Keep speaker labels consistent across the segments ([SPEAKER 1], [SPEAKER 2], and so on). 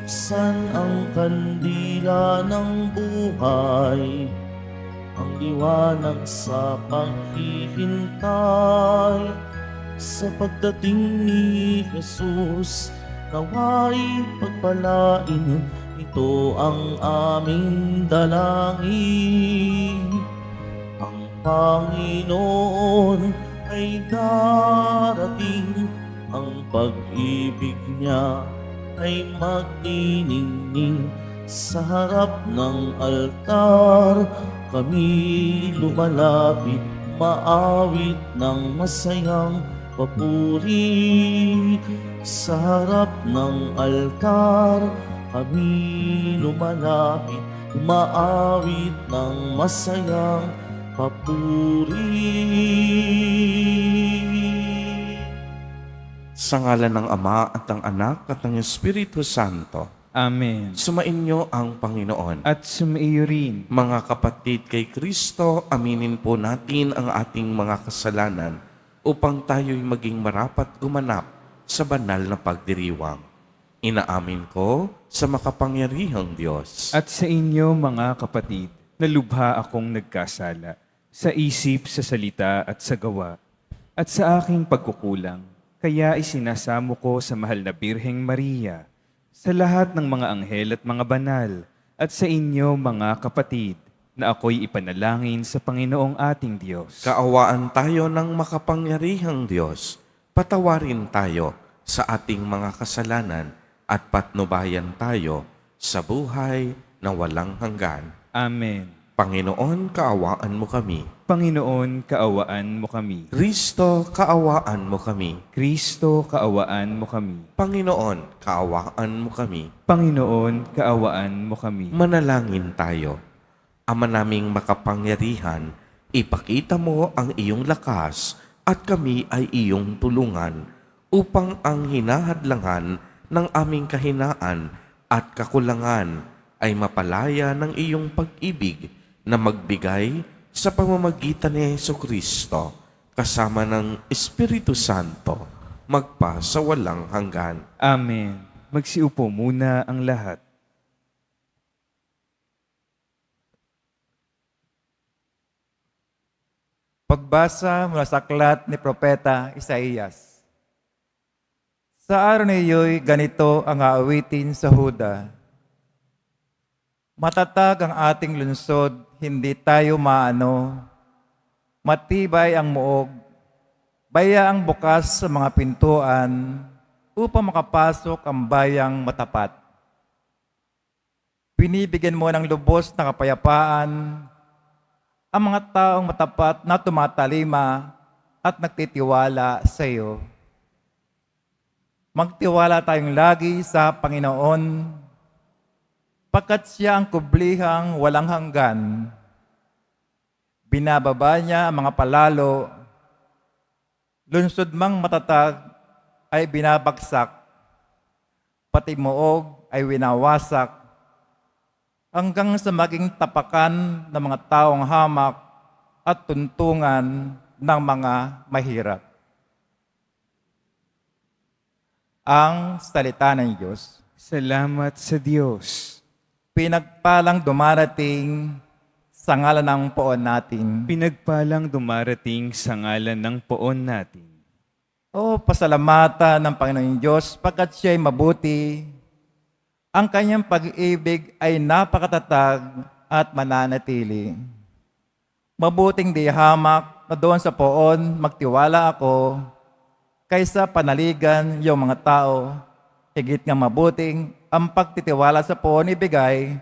[SPEAKER 1] buksan ang kandila ng buhay, ang liwanag sa paghihintay. Sa pagdating ni Jesus, nawa'y pagpalain, ito ang aming dalangin. Ang Panginoon ay darating, ang pag-ibig niya ay magniningning. Sa harap ng altar, kami lumalapit, maawit ng masayang papuri. Sa harap ng altar, kami lumalapit, maawit ng masayang papuri.
[SPEAKER 2] Sa ngalan ng Ama at ng Anak at ng Espiritu Santo,
[SPEAKER 3] Amen.
[SPEAKER 2] sumainyo ang Panginoon.
[SPEAKER 3] At sumaiyo rin.
[SPEAKER 2] Mga kapatid kay Kristo, aminin po natin ang ating mga kasalanan upang tayo'y maging marapat gumanap sa banal na pagdiriwang. Inaamin ko sa makapangyarihang Diyos.
[SPEAKER 3] At sa inyo mga kapatid, na lubha akong nagkasala sa isip, sa salita at sa gawa, at sa aking pagkukulang. Kaya isinasamo ko sa mahal na Birheng Maria, sa lahat ng mga anghel at mga banal, at sa inyo mga kapatid, na ako'y ipanalangin sa Panginoong ating Diyos.
[SPEAKER 2] Kaawaan tayo ng makapangyarihang Diyos. Patawarin tayo sa ating mga kasalanan at patnubayan tayo sa buhay na walang hanggan.
[SPEAKER 3] Amen.
[SPEAKER 2] Panginoon, kaawaan mo kami.
[SPEAKER 3] Panginoon, kaawaan mo kami.
[SPEAKER 2] Kristo, kaawaan mo kami.
[SPEAKER 3] Kristo, kaawaan mo kami.
[SPEAKER 2] Panginoon, kaawaan mo kami.
[SPEAKER 3] Panginoon, kaawaan mo kami.
[SPEAKER 2] Manalangin tayo. Ama naming makapangyarihan, ipakita mo ang iyong lakas at kami ay iyong tulungan upang ang hinahadlangan ng aming kahinaan at kakulangan ay mapalaya ng iyong pag-ibig na magbigay sa pamamagitan ni Jesucristo kasama ng Espiritu Santo magpa sa walang hanggan.
[SPEAKER 3] Amen. Magsiupo muna ang lahat.
[SPEAKER 4] Pagbasa mula sa aklat ni Propeta Isaías. Sa araw na iyo'y ganito ang aawitin sa Huda. Matatag ang ating lungsod, hindi tayo maano. Matibay ang muog, baya ang bukas sa mga pintuan upang makapasok ang bayang matapat. Binibigyan mo ng lubos na kapayapaan ang mga taong matapat na tumatalima at nagtitiwala sa iyo. Magtiwala tayong lagi sa Panginoon, pagkat siya ang kublihang walang hanggan. Binababa niya ang mga palalo, lungsod mang matatag ay binabagsak, pati muog ay winawasak, hanggang sa maging tapakan ng mga taong hamak at tuntungan ng mga mahirap. Ang salita ng Diyos.
[SPEAKER 3] Salamat sa Diyos.
[SPEAKER 4] Pinagpalang dumarating sa ngalan ng poon natin.
[SPEAKER 3] Pinagpalang dumarating sa ngalan ng poon natin.
[SPEAKER 4] O pasalamatan ng Panginoon Diyos, pagkat siya'y mabuti. Ang kanyang pag-ibig ay napakatatag at mananatili. Mabuting di hamak na doon sa poon magtiwala ako, kaysa panaligan yung mga tao, higit nga mabuting ang pagtitiwala sa poon ibigay,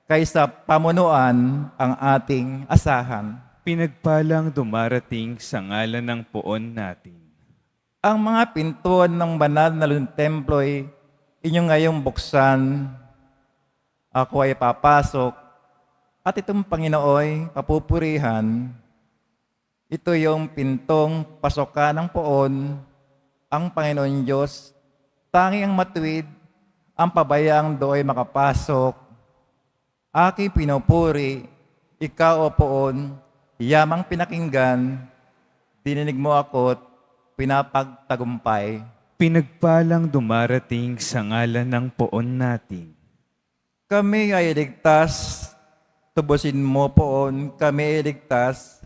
[SPEAKER 4] kaysa pamunuan ang ating asahan.
[SPEAKER 3] Pinagpalang dumarating sa ngalan ng poon natin.
[SPEAKER 4] Ang mga pintuan ng banal na templo'y inyong ngayong buksan. Ako ay papasok at itong Panginooy papupurihan. Ito yung pintong pasokan ng poon. Ang Panginoon Diyos, tanging ang matuwid, ang pabayaang do'y makapasok. Aki pinupuri, ikaw o poon, yamang pinakinggan, dininig mo ako't pinapagtagumpay.
[SPEAKER 3] Pinagpalang dumarating sa ngalan ng poon natin.
[SPEAKER 4] Kami ay ligtas, tubusin mo poon, kami ay ligtas,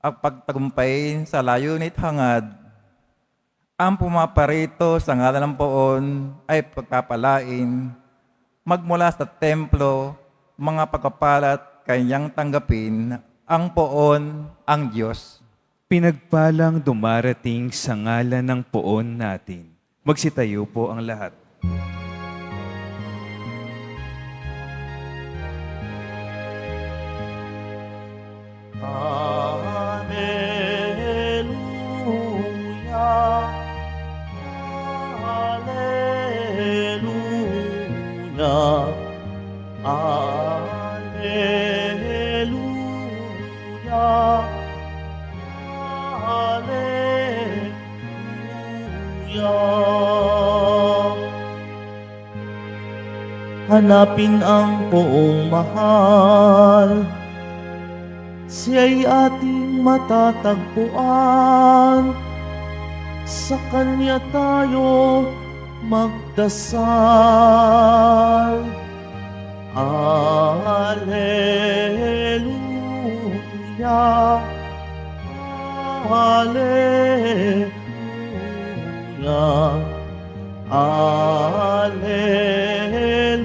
[SPEAKER 4] ang pagtagumpay sa layunit hangad. Ang pumaparito sa ngalan ng poon ay pagpapalain, magmula sa templo, mga pagkapalat kanyang tanggapin, ang poon, ang Diyos.
[SPEAKER 3] Pinagpalang dumarating sa ngalan ng poon natin. Magsitayo po ang lahat.
[SPEAKER 1] Hallelujah. Hallelujah. Hallelujah. Hallelujah. Hanapin ang poong mahal, siya'y ating matatagpuan. Sa Kanya tayo magdasal. Hallelujah. Hallelujah. Hallelujah.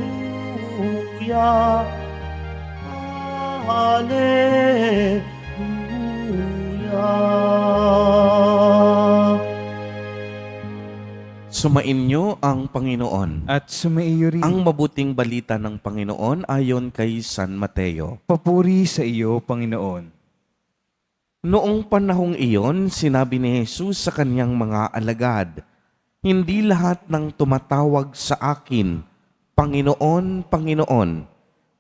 [SPEAKER 1] Hallelujah.
[SPEAKER 2] Sumainyo ang Panginoon.
[SPEAKER 3] At sumaiyo rin.
[SPEAKER 2] Ang mabuting balita ng Panginoon ayon kay San Mateo.
[SPEAKER 3] Papuri sa iyo, Panginoon.
[SPEAKER 2] Noong panahong iyon, sinabi ni Jesus sa kanyang mga alagad, "Hindi lahat ng tumatawag sa akin, Panginoon, Panginoon,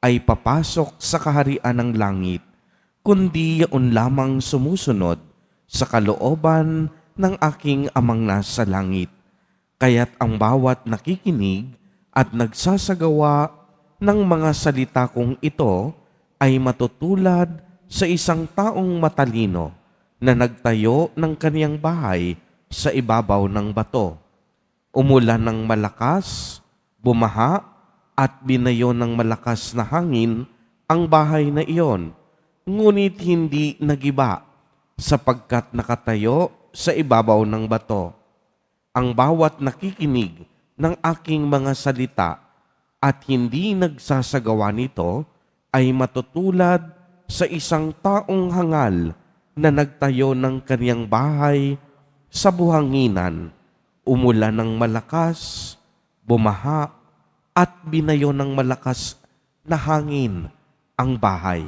[SPEAKER 2] ay papasok sa kaharian ng langit, kundi yaon lamang sumusunod sa kalooban ng aking amang nasa langit. Kaya't ang bawat nakikinig at nagsasagawa ng mga salita kong ito ay matutulad sa isang taong matalino na nagtayo ng kaniyang bahay sa ibabaw ng bato. Umulan ng malakas, bumaha, at binayo ng malakas na hangin ang bahay na iyon, ngunit hindi nagiba sapagkat nakatayo sa ibabaw ng bato. Ang bawat nakikinig ng aking mga salita at hindi nagsasagawa nito ay matutulad sa isang taong hangal na nagtayo ng kaniyang bahay sa buhanginan. Umulan ng malakas, bumaha, at binayo ng malakas na hangin ang bahay.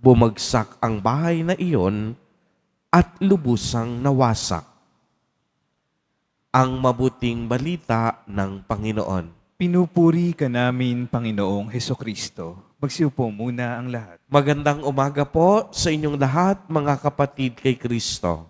[SPEAKER 2] Bumagsak ang bahay na iyon at lubusang nawasak. Ang mabuting balita ng Panginoon.
[SPEAKER 3] Pinupuri ka namin, Panginoong Hesukristo. Magsiupo muna ang lahat.
[SPEAKER 2] Magandang umaga po sa inyong lahat, mga kapatid kay Kristo.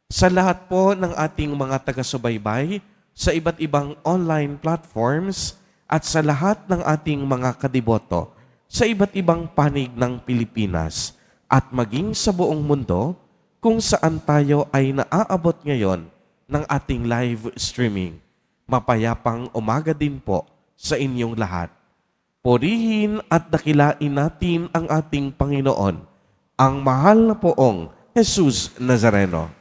[SPEAKER 2] Sa lahat po ng ating mga taga-subaybay, sa iba't ibang online platforms, at sa lahat ng ating mga kadiboto, sa iba't ibang panig ng Pilipinas, at maging sa buong mundo, kung saan tayo ay naaabot ngayon ng ating live streaming. Mapayapang umaga din po sa inyong lahat. Purihin at dakilain natin ang ating Panginoon, ang mahal na poong Jesus Nazareno.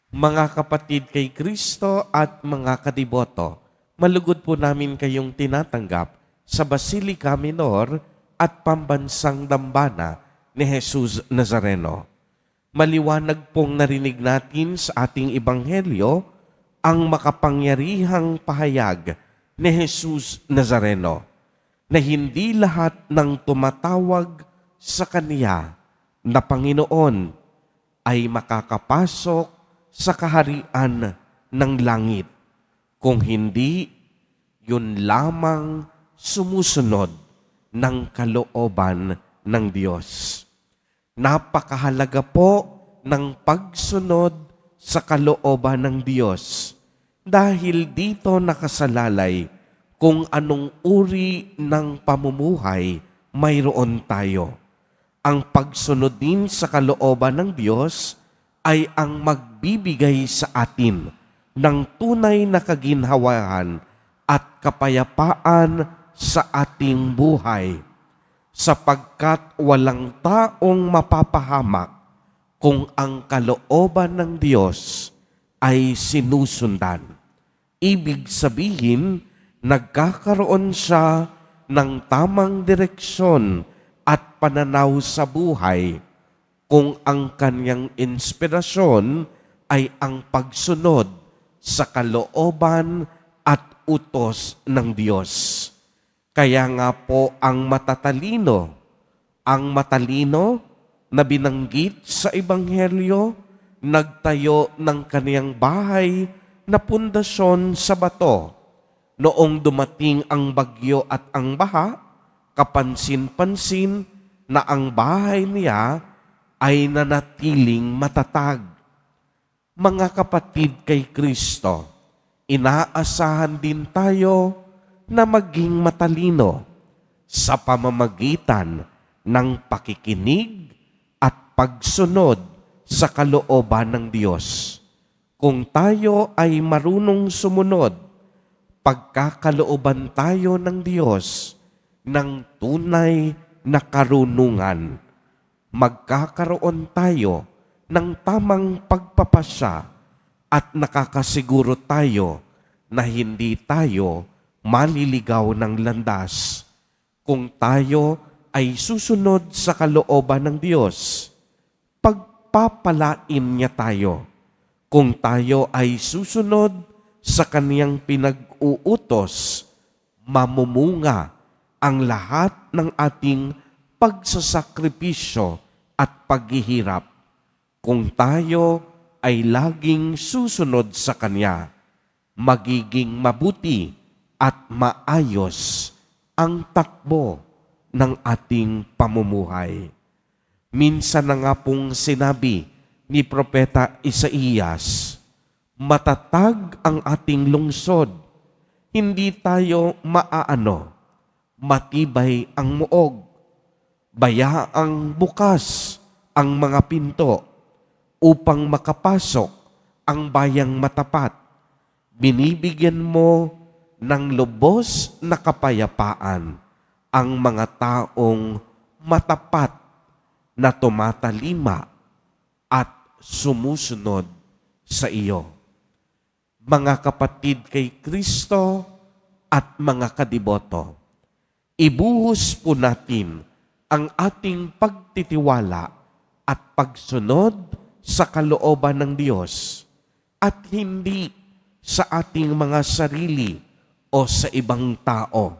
[SPEAKER 2] Mga kapatid kay Kristo at mga kadiboto, malugod po namin kayong tinatanggap sa Basilica Minor at Pambansang Dambana ni Jesus Nazareno. Maliwanag pong narinig natin sa ating Ebanghelyo ang makapangyarihang pahayag ni Jesus Nazareno na hindi lahat ng tumatawag sa Kaniya na Panginoon ay makakapasok sa kaharian ng langit, kung hindi yun lamang sumusunod ng kalooban ng Diyos. Napakahalaga po ng pagsunod sa kalooban ng Diyos dahil dito nakasalalay kung anong uri ng pamumuhay mayroon tayo. Ang pagsunod din sa kalooban ng Diyos ay ang magbibigay sa atin ng tunay na kaginhawaan at kapayapaan sa ating buhay, sapagkat walang taong mapapahamak kung ang kalooban ng Diyos ay sinusundan. Ibig sabihin, nagkakaroon siya ng tamang direksyon at pananaw sa buhay kung ang kanyang inspirasyon ay ang pagsunod sa kalooban at utos ng Diyos. Kaya nga po ang matalino na binanggit sa Ebanghelyo, nagtayo ng kaniyang bahay na pundasyon sa bato. Noong dumating ang bagyo at ang baha, kapansin-pansin na ang bahay niya ay nanatiling matatag. Mga kapatid kay Kristo, inaasahan din tayo na maging matalino sa pamamagitan ng pakikinig at pagsunod sa kalooban ng Diyos. Kung tayo ay marunong sumunod, pagkakalooban tayo ng Diyos ng tunay na karunungan. Magkakaroon tayo ng tamang pagpapasya at nakakasiguro tayo na hindi tayo maliligaw ng landas. Kung tayo ay susunod sa kalooban ng Diyos, pagpapalain niya tayo. Kung tayo ay susunod sa kaniyang pinag-uutos, mamumunga ang lahat ng ating pagsasakripisyo at paghihirap. Kung tayo ay laging susunod sa Kanya, magiging mabuti at maayos ang takbo ng ating pamumuhay. Minsan na nga pong sinabi ni Propeta Isaías, matatag ang ating lungsod, hindi tayo matibay ang muog, bayaang bukas ang mga pinto upang makapasok ang bayang matapat. Binibigyan mo ng lubos na kapayapaan ang mga taong matapat na tumatalima at sumusunod sa iyo. Mga kapatid kay Kristo at mga kadiboto, ibuhos po natin ang ating pagtitiwala at pagsunod sa kalooban ng Diyos at hindi sa ating mga sarili o sa ibang tao.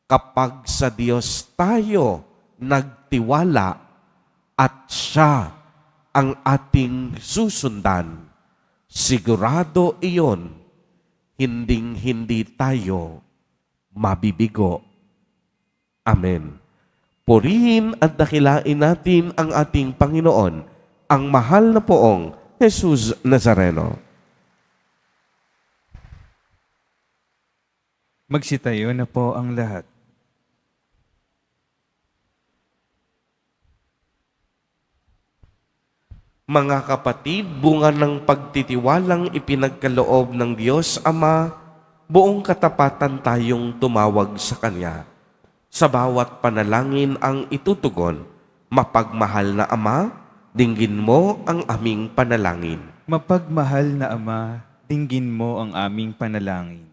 [SPEAKER 2] Kapag sa Diyos tayo nagtiwala at Siya ang ating susundan, sigurado iyon, hinding-hindi tayo mabibigo. Amen. Purihin at dakilain natin ang ating Panginoon, ang mahal na poong Jesus Nazareno.
[SPEAKER 3] Magsitayo na po ang lahat.
[SPEAKER 2] Mga kapatid, bunga ng pagtitiwalang ipinagkaloob ng Diyos Ama, buong katapatan tayong tumawag sa Kanya. Sa bawat panalangin ang itutugon, mapagmahal na Ama, dinggin mo ang aming panalangin.
[SPEAKER 3] Mapagmahal na Ama, dinggin mo ang aming panalangin.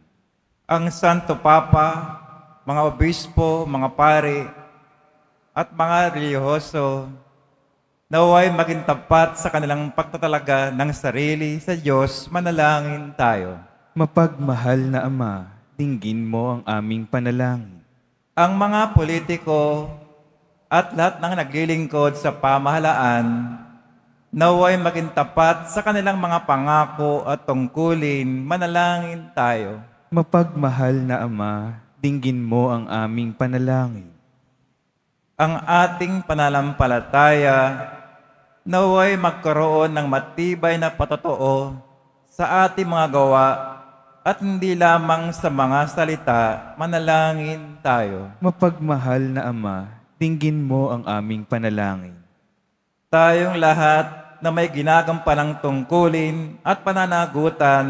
[SPEAKER 4] Ang Santo Papa, mga obispo, mga pare, at mga relihiyoso, naway maging tapat sa kanilang pagtatalaga ng sarili sa Diyos, manalangin tayo.
[SPEAKER 3] Mapagmahal na Ama, dinggin mo ang aming panalangin.
[SPEAKER 4] Ang mga politiko at lahat ng naglilingkod sa pamahalaan, naway maging tapat sa kanilang mga pangako at tungkulin, manalangin tayo.
[SPEAKER 3] Mapagmahal na Ama, dinggin mo ang aming panalangin.
[SPEAKER 4] Ang ating pananampalataya, naway magkaroon ng matibay na patotoo sa ating mga gawa at hindi lamang sa mga salita, manalangin tayo.
[SPEAKER 3] Mapagmahal na Ama, dinggin mo ang aming panalangin.
[SPEAKER 4] Tayong lahat na may ginagampalang tungkulin at pananagutan,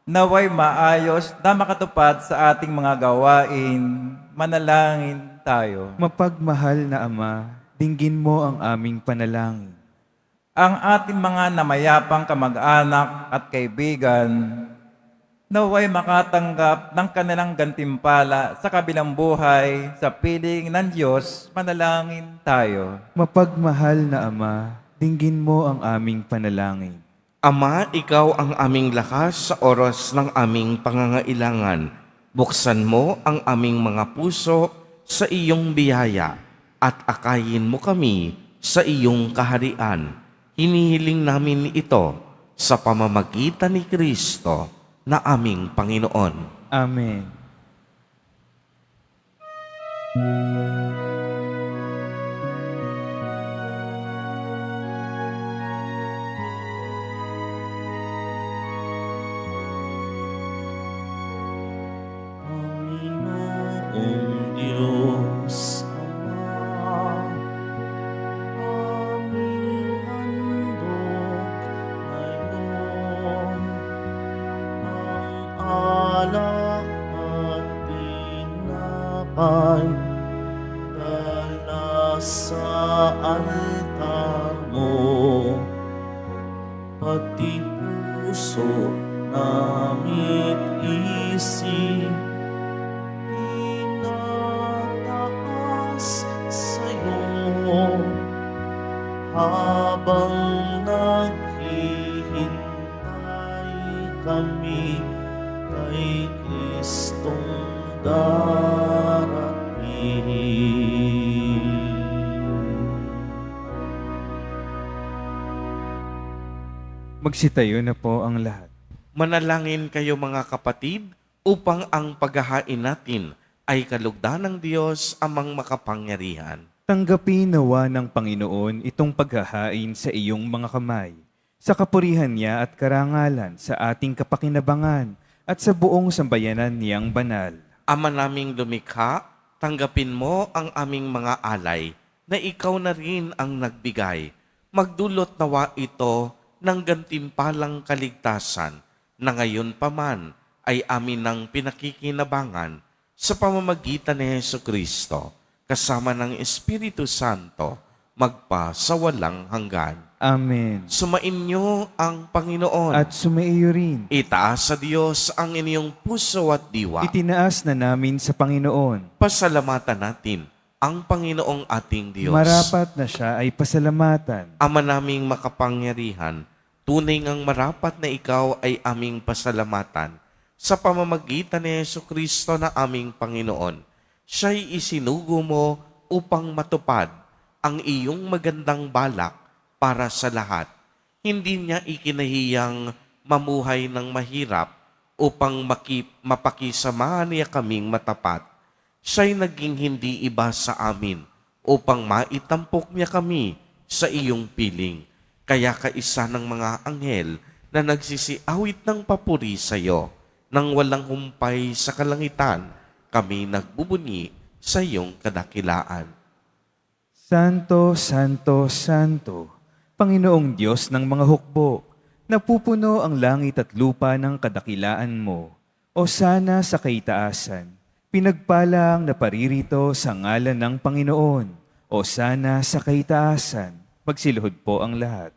[SPEAKER 4] naway maayos na makatupad sa ating mga gawain. Manalangin tayo.
[SPEAKER 3] Mapagmahal na Ama, dinggin mo ang aming panalangin.
[SPEAKER 4] Ang ating mga namayapang kamag-anak at kaibigan, naway makatanggap ng kanilang gantimpala sa kabilang buhay sa piling ng Diyos. Manalangin tayo.
[SPEAKER 3] Mapagmahal na Ama, dinggin mo ang aming panalangin.
[SPEAKER 2] Ama, ikaw ang aming lakas sa oras ng aming pangangailangan. Buksan mo ang aming mga puso sa iyong biyaya at akayin mo kami sa iyong kaharian. Hinihiling namin ito sa pamamagitan ni Kristo na aming Panginoon.
[SPEAKER 3] Amen.
[SPEAKER 1] Panginoong Diyos Ama, aming handog ngayon ang alak at tinapay dala sa altar mo, pati puso namit isip tinataas sa'yo habang naghihintay kami kay Kristong darating.
[SPEAKER 3] Magsitayo na po ang lahat.
[SPEAKER 2] Manalangin kayo mga kapatid upang ang paghahain natin ay kalugdan ng Diyos amang makapangyarihan.
[SPEAKER 3] Tanggapin nawa ng Panginoon itong paghahain sa iyong mga kamay, sa kapurihan niya at karangalan sa ating kapakinabangan at sa buong sambayanan niyang banal.
[SPEAKER 2] Ama naming lumikha, tanggapin mo ang aming mga alay na ikaw na rin ang nagbigay. Magdulot nawa ito ng gantimpalang kaligtasan na ngayon pa man ay amin ng pinakikinabangan sa pamamagitan ni Jesucristo kasama ng Espiritu Santo magpa sa walang hanggan.
[SPEAKER 3] Amen.
[SPEAKER 2] Sumainyo ang Panginoon.
[SPEAKER 3] At sumaiyo rin.
[SPEAKER 2] Itaas sa Diyos ang inyong puso at diwa.
[SPEAKER 3] Itinaas na namin sa Panginoon.
[SPEAKER 2] Pasalamatan natin ang Panginoong ating Diyos.
[SPEAKER 3] Marapat na siya ay pasalamatan.
[SPEAKER 2] Ama naming makapangyarihan, tunay ngang marapat na ikaw ay aming pasalamatan sa pamamagitan ni Jesucristo na aming Panginoon. Siya'y isinugo mo upang matupad ang iyong magandang balak para sa lahat. Hindi niya ikinahiyang mamuhay ng mahirap upang mapakisamahan niya kaming matapat. Siya'y naging hindi iba sa amin upang maitampok niya kami sa iyong piling. Kaya kaisa ng mga anghel na nagsisiawit ng papuri sa iyo, nang walang humpay sa kalangitan, kami nagbubunyi sa iyong kadakilaan.
[SPEAKER 3] Santo, Santo, Santo, Panginoong Diyos ng mga hukbo, napupuno ang langit at lupa ng kadakilaan mo. O sana sa kaitaasan, pinagpala ang naparirito sa ngalan ng Panginoon. O sana sa kaitaasan, magsiluhod po ang lahat.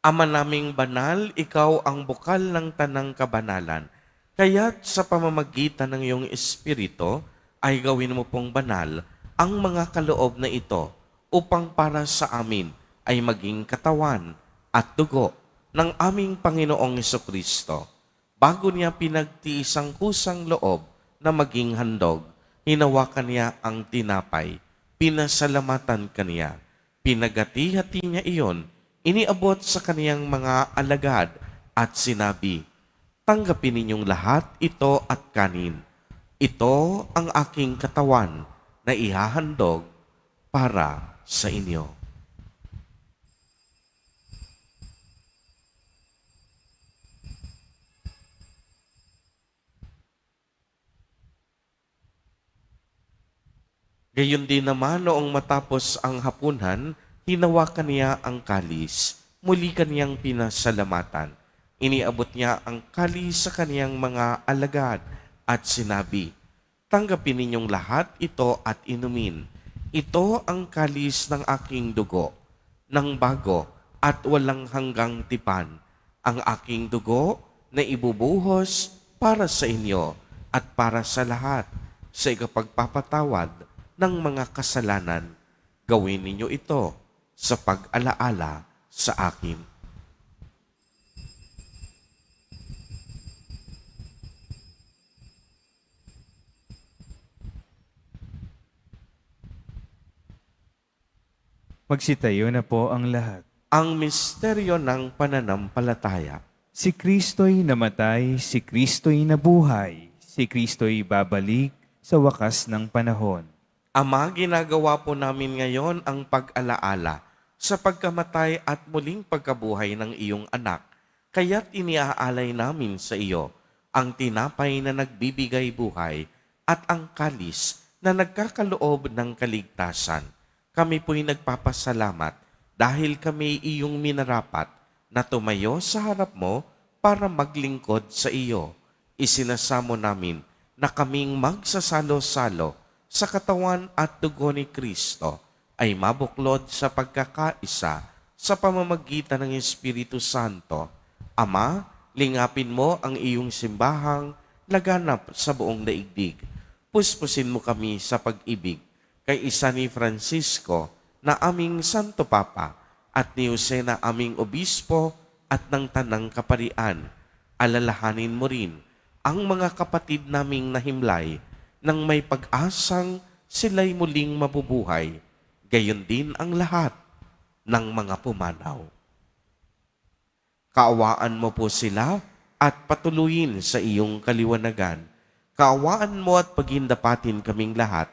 [SPEAKER 2] Ama naming banal, ikaw ang bukal ng tanang kabanalan. Kaya't sa pamamagitan ng iyong Espiritu, ay gawin mo pong banal ang mga kaloob na ito upang para sa amin ay maging katawan at dugo ng aming Panginoong Jesucristo. Bago niya pinagtiis ang kusang loob na maging handog, hinawakan niya ang tinapay, pinasalamatan kaniya, pinagati-hati niya iyon, iniabot sa kaniyang mga alagad at sinabi, tanggapin ninyong lahat ito at kanin. Ito ang aking katawan na ihahandog para sa inyo. Gayon din naman noong matapos ang hapunan, hinawakan niya ang kalis. Muli kaniyang pinasalamatan. Iniabot niya ang kalis sa kaniyang mga alagad at sinabi, "Tanggapin ninyong lahat ito at inumin. Ito ang kalis ng aking dugo, ng bago at walang hanggang tipan. Ang aking dugo na ibubuhos para sa inyo at para sa lahat sa ikapagpapatawad ng mga kasalanan. Gawin ninyo ito sa pag-alaala sa akin."
[SPEAKER 3] Magsitayo na po ang lahat.
[SPEAKER 2] Ang misteryo ng pananampalataya.
[SPEAKER 3] Si Kristo'y namatay, si Kristo'y nabuhay, si Kristo'y babalik sa wakas ng panahon.
[SPEAKER 2] Ama, ginagawa po namin ngayon ang pag-alaala sa pagkamatay at muling pagkabuhay ng iyong anak. Kaya't iniaalay namin sa iyo ang tinapay na nagbibigay buhay at ang kalis na nagkakaloob ng kaligtasan. Kami po'y nagpapasalamat dahil kami iyong minarapat na tumayo sa harap mo para maglingkod sa iyo. Isinasamo namin na kaming magsasalo-salo sa katawan at dugo ni Kristo ay mabuklod sa pagkakaisa sa pamamagitan ng Espiritu Santo. Ama, lingapin mo ang iyong simbahang laganap sa buong daigdig. Puspusin mo kami sa pag-ibig kay isa ni Francisco na aming Santo Papa at ni Jose na aming Obispo at ng Tanang Kaparian. Alalahanin mo rin ang mga kapatid naming nahimlay nang may pag-asang sila'y muling mabubuhay. Gayon din ang lahat ng mga pumanaw. Kaawaan mo po sila at patuloyin sa iyong kaliwanagan. Kaawaan mo at pagindapatin kaming lahat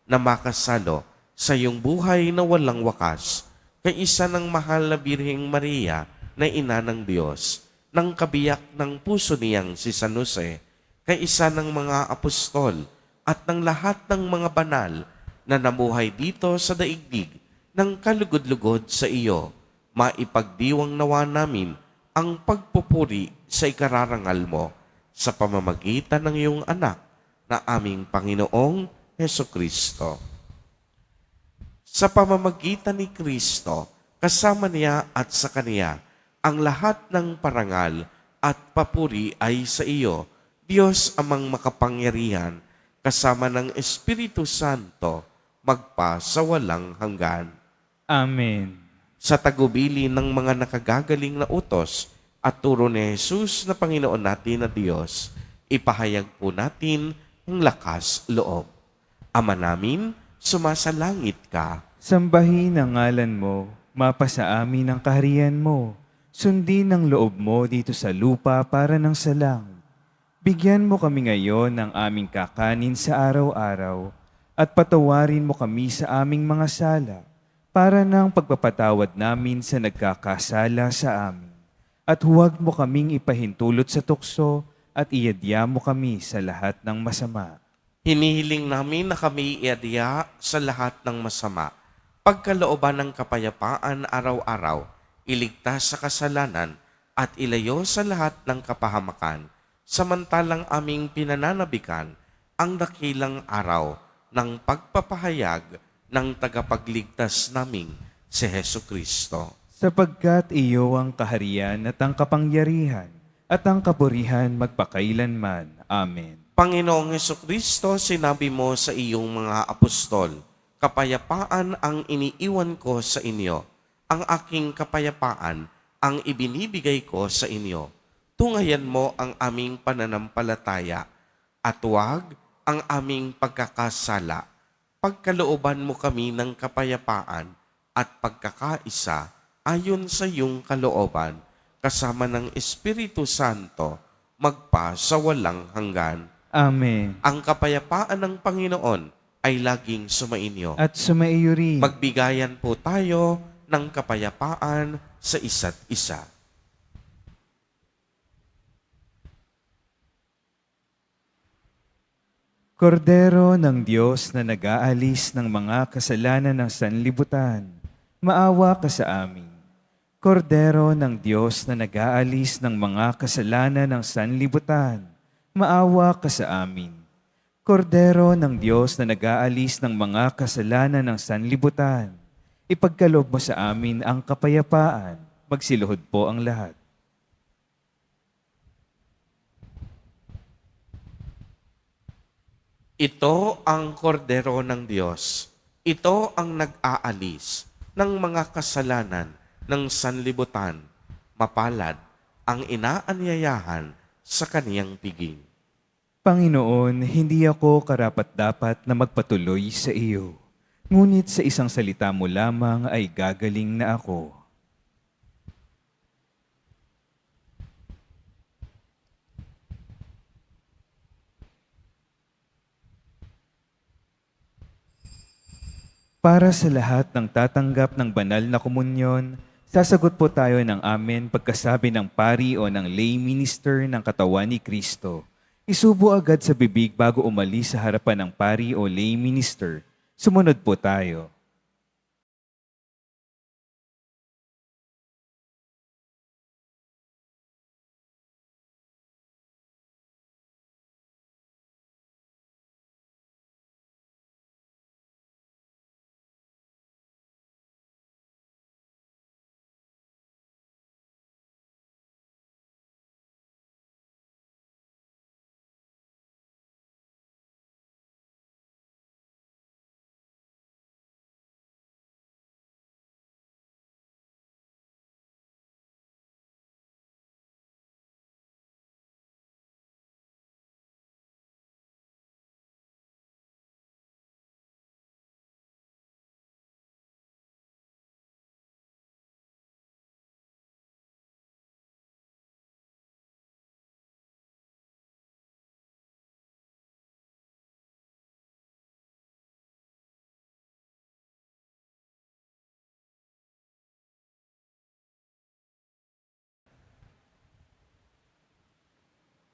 [SPEAKER 2] na makasalo sa iyong buhay na walang wakas, kay isa ng mahal na Birheng Maria na ina ng Diyos, ng kabiyak ng puso niyang si San Jose, kay isa ng mga apostol at ng lahat ng mga banal na namuhay dito sa daigdig ng kalugod-lugod sa iyo, maipagdiwang nawa namin ang pagpupuri sa ikararangal mo sa pamamagitan ng iyong anak na aming Panginoong Hesukristo. Sa pamamagitan ni Kristo, kasama niya at sa Kaniya, ang lahat ng parangal at papuri ay sa iyo, Diyos amang makapangyarihan, kasama ng Espiritu Santo, magpa sa walang hanggan.
[SPEAKER 3] Amen.
[SPEAKER 2] Sa tagubili ng mga nakagagaling na utos at turo ni Jesus na Panginoon natin na Diyos, ipahayag po natin ang lakas loob. Ama namin, sumasalangit ka.
[SPEAKER 3] Sambahin ang ngalan mo, mapasa amin ang kaharian mo. Sundin ang loob mo dito sa lupa para ng sa langit. Bigyan mo kami ngayon ng aming kakanin sa araw-araw at patawarin mo kami sa aming mga sala para ng pagpapatawad namin sa nagkakasala sa amin. At huwag mo kaming ipahintulot sa tukso at iadya mo kami sa lahat ng masama.
[SPEAKER 2] Hinihiling namin na kami iadya sa lahat ng masama. Pagkalooban ng kapayapaan araw-araw, iligtas sa kasalanan at ilayo sa lahat ng kapahamakan, samantalang aming pinananabikan ang dakilang araw ng pagpapahayag ng tagapagligtas naming si Hesukristo.
[SPEAKER 3] Sapagkat iyo ang kaharian at ang kapangyarihan at ang kapurihan magpakailanman. Amen.
[SPEAKER 2] Panginoong Hesukristo, sinabi mo sa iyong mga apostol, kapayapaan ang iniiwan ko sa inyo, ang aking kapayapaan ang ibinibigay ko sa inyo. Tungayan mo ang aming pananampalataya at huwag ang aming pagkakasala. Pagkalooban mo kami ng kapayapaan at pagkakaisa ayon sa iyong kalooban, kasama ng Espiritu Santo, magpa sa walang hanggan.
[SPEAKER 3] Amen.
[SPEAKER 2] Ang kapayapaan ng Panginoon ay laging sumainyo.
[SPEAKER 3] At sumaiyo rin.
[SPEAKER 2] Magbigayan po tayo ng kapayapaan sa isa't isa.
[SPEAKER 3] Kordero ng Diyos na nag-aalis ng mga kasalanan ng sanlibutan, maawa ka sa amin. Kordero ng Diyos na nag-aalis ng mga kasalanan ng sanlibutan, maawa ka sa amin. Kordero ng Diyos na nag-aalis ng mga kasalanan ng sanlibutan, ipagkaloob mo sa amin ang kapayapaan. Magsiluhod po ang lahat.
[SPEAKER 2] Ito ang kordero ng Diyos. Ito ang nag-aalis ng mga kasalanan ng sanlibutan. Mapalad ang inaanyayahan sa kaniyang piging.
[SPEAKER 3] Panginoon, hindi ako karapat-dapat na magpatuloy sa iyo. Ngunit sa isang salita mo lamang ay gagaling na ako. Para sa lahat ng tatanggap ng banal na komunyon, sasagot po tayo ng amen pagkasabi ng pari o ng lay minister ng katawan ni Kristo. Isubo agad sa bibig bago umalis sa harapan ng pari o lay minister. Sumunod po tayo.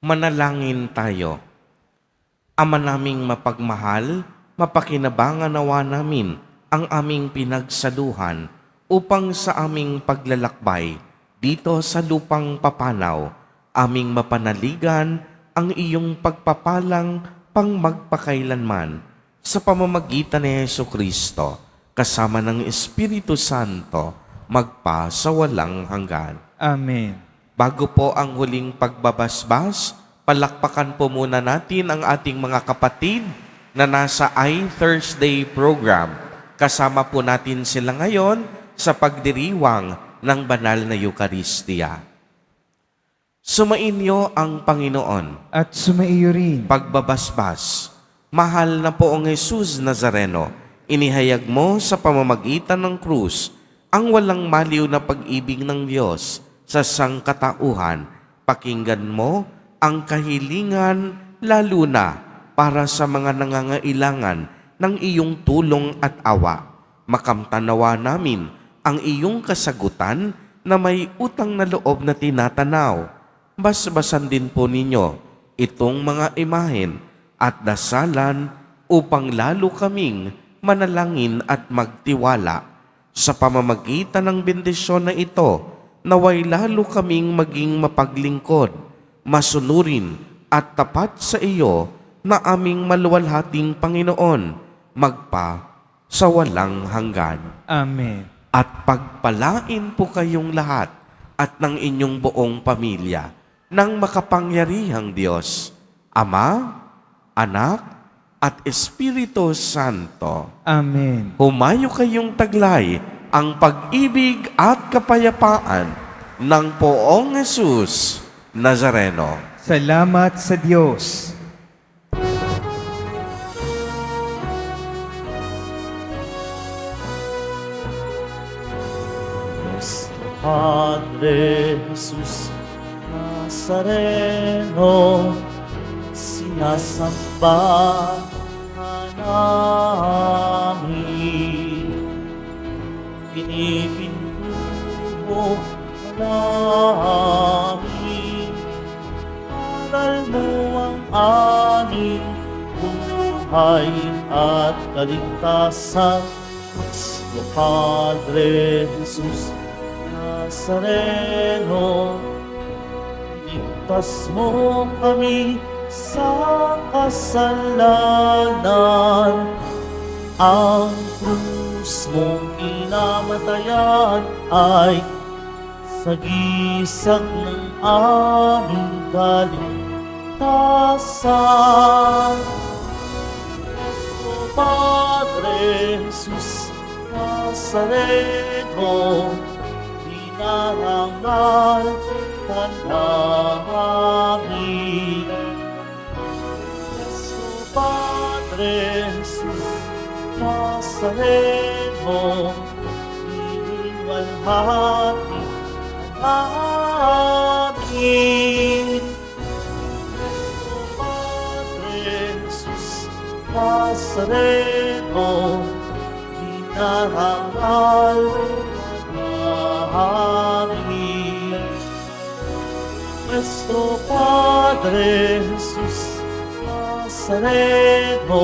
[SPEAKER 2] Manalangin tayo. Ama naming mapagmahal, mapakinabangan nawa namin ang aming pinagsaluhan upang sa aming paglalakbay dito sa lupang papanaw, aming mapanaligan ang iyong pagpapalang pang magpakailanman sa pamamagitan ni Jesucristo kasama ng Espiritu Santo magpa sa walang hanggan.
[SPEAKER 3] Amen.
[SPEAKER 2] Bago po ang huling pagbabasbas, palakpakan po muna natin ang ating mga kapatid na nasa I-Thursday program. Kasama po natin sila ngayon sa pagdiriwang ng banal na Eucharistia. Sumainyo ang Panginoon.
[SPEAKER 3] At sumaiyo rin.
[SPEAKER 2] Pagbabasbas, mahal na poong Jesus Nazareno, inihayag mo sa pamamagitan ng krus ang walang maliw na pag-ibig ng Diyos sa sangkatauhan. Pakinggan mo ang kahilingan lalo na para sa mga nangangailangan ng iyong tulong at awa. Makamtanawa namin ang iyong kasagutan na may utang na loob na tinatanaw. Basbasan din po ninyo itong mga imahen at dasalan upang lalo kaming manalangin at magtiwala. Sa pamamagitan ng bendisyon na ito, naway lalo kaming maging mapaglingkod, masunurin at tapat sa iyo na aming maluwalhating Panginoon, magpa sa walang hanggan.
[SPEAKER 3] Amen.
[SPEAKER 2] At pagpalain po kayong lahat at ng inyong buong pamilya ng makapangyarihang Diyos, Ama, Anak, at Espiritu Santo.
[SPEAKER 3] Amen.
[SPEAKER 2] Humayo kayong taglay ang pag-ibig at kapayapaan ng poong Jesus Nazareno.
[SPEAKER 3] Salamat sa Diyos.
[SPEAKER 1] Nuestro Padre Jesus Nazareno, sinasamba namin. Pinipintuho namin, aral mo ang aming buhay. buhay at kaligtasan. Nuestro Padre Jesus Nazareno, iligtas mo kami sa kasalanan. Ang krus mong inamatayan ay sagisag ng aming kaligtasan. O Padre Jesus Nazareno, dinarangal ka namin. O Padre Jesus Nazareno, iniwalhati amin. O Padre Jesus Nazareno, dinarangal amin. Nuestro Padre Jesus Nazareno,